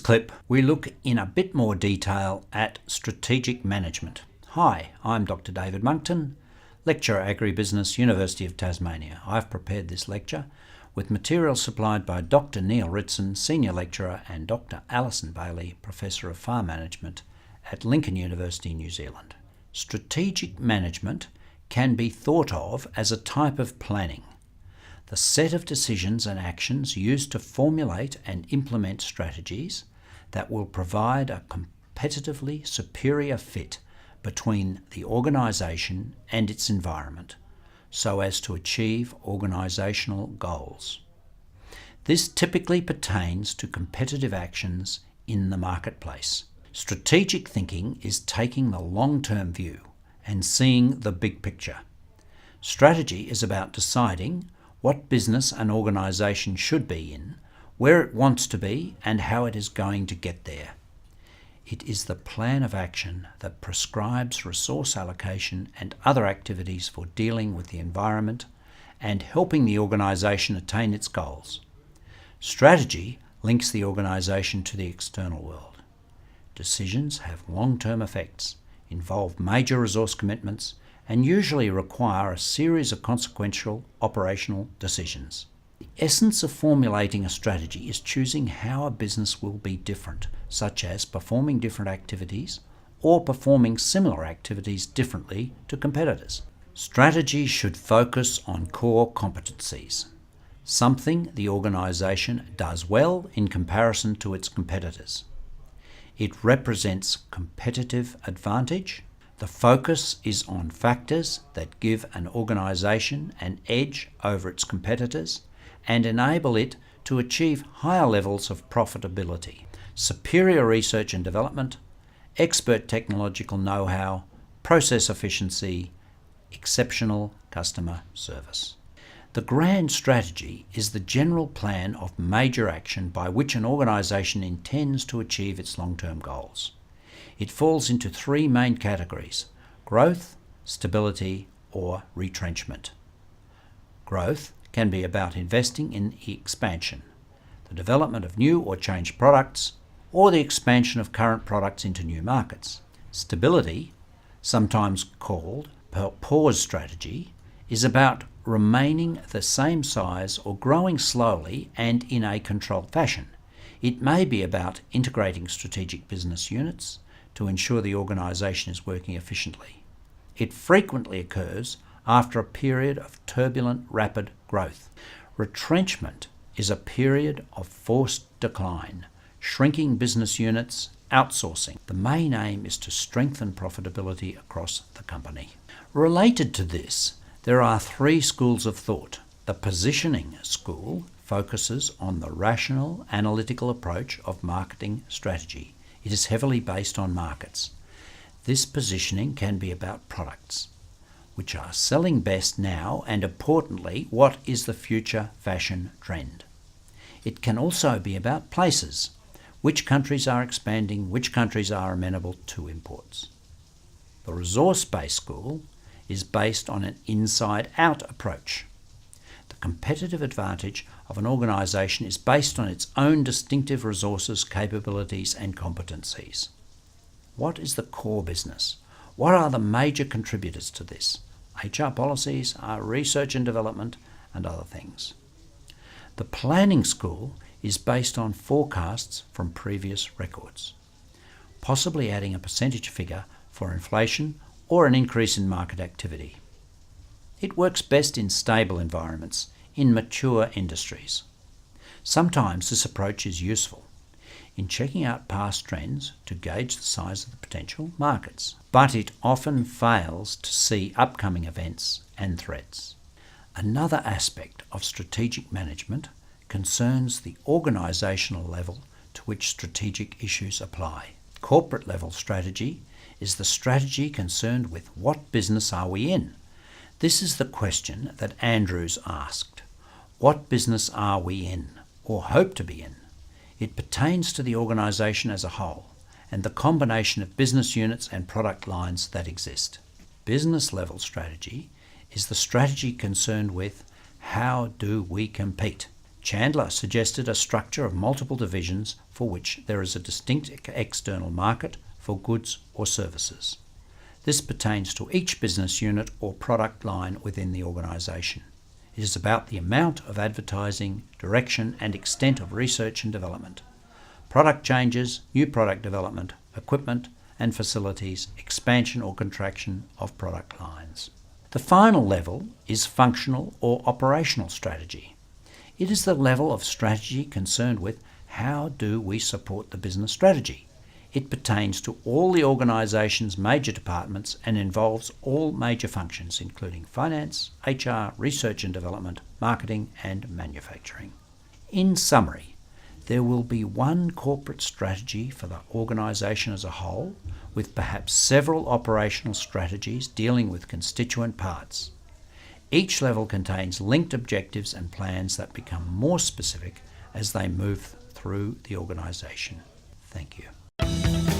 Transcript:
clip, we look in a bit more detail at strategic management. Hi, I'm Dr. David Monkton, Lecturer Agribusiness, University of Tasmania. I've prepared this lecture with material supplied by Dr. Neil Ritson, Senior Lecturer, and Dr. Alison Bailey, Professor of Farm Management at Lincoln University, New Zealand. Strategic management can be thought of as a type of planning, the set of decisions and actions used to formulate and implement strategies that will provide a competitively superior fit between the organisation and its environment, so as to achieve organisational goals. This typically pertains to competitive actions in the marketplace. Strategic thinking is taking the long-term view and seeing the big picture. Strategy is about deciding what business an organisation should be in, where it wants to be, and how it is going to get there. It is the plan of action that prescribes resource allocation and other activities for dealing with the environment and helping the organisation attain its goals. Strategy links the organisation to the external world. Decisions have long-term effects, involve major resource commitments, and usually require a series of consequential operational decisions. The essence of formulating a strategy is choosing how a business will be different, such as performing different activities or performing similar activities differently to competitors. Strategy should focus on core competencies, something the organisation does well in comparison to its competitors. It represents competitive advantage. The focus is on factors that give an organisation an edge over its competitors and enable it to achieve higher levels of profitability, superior research and development, expert technological know-how, process efficiency, exceptional customer service. The grand strategy is the general plan of major action by which an organisation intends to achieve its long-term goals. It falls into three main categories: growth, stability, or retrenchment. Growth can be about investing in expansion, the development of new or changed products, or the expansion of current products into new markets. Stability, sometimes called pause strategy, is about remaining the same size or growing slowly and in a controlled fashion. It may be about integrating strategic business units to ensure the organisation is working efficiently. It frequently occurs after a period of turbulent, rapid growth. Retrenchment is a period of forced decline, shrinking business units, outsourcing. The main aim is to strengthen profitability across the company. Related to this, there are three schools of thought. The positioning school focuses on the rational, analytical approach of marketing strategy. It is heavily based on markets. This positioning can be about products, which are selling best now, and importantly, what is the future fashion trend. It can also be about places, which countries are expanding, which countries are amenable to imports. The resource-based school is based on an inside-out approach. The competitive advantage of an organisation is based on its own distinctive resources, capabilities, and competencies. What is the core business? What are the major contributors to this? HR policies, research and development, and other things. The planning school is based on forecasts from previous records, possibly adding a percentage figure for inflation or an increase in market activity. It works best in stable environments, in mature industries. Sometimes this approach is useful in checking out past trends to gauge the size of the potential markets, but it often fails to see upcoming events and threats. Another aspect of strategic management concerns the organisational level to which strategic issues apply. Corporate level strategy is the strategy concerned with what business are we in. This is the question that Andrews asked. What business are we in, or hope to be in? It pertains to the organisation as a whole and the combination of business units and product lines that exist. Business level strategy is the strategy concerned with how do we compete. Chandler suggested a structure of multiple divisions for which there is a distinct external market for goods or services. This pertains to each business unit or product line within the organisation. It is about the amount of advertising, direction and extent of research and development, product changes, new product development, equipment and facilities, expansion or contraction of product lines. The final level is functional or operational strategy. It is the level of strategy concerned with how do we support the business strategy. It pertains to all the organisation's major departments and involves all major functions including finance, HR, research and development, marketing and manufacturing. In summary, there will be one corporate strategy for the organisation as a whole, with perhaps several operational strategies dealing with constituent parts. Each level contains linked objectives and plans that become more specific as they move through the organisation. Thank you.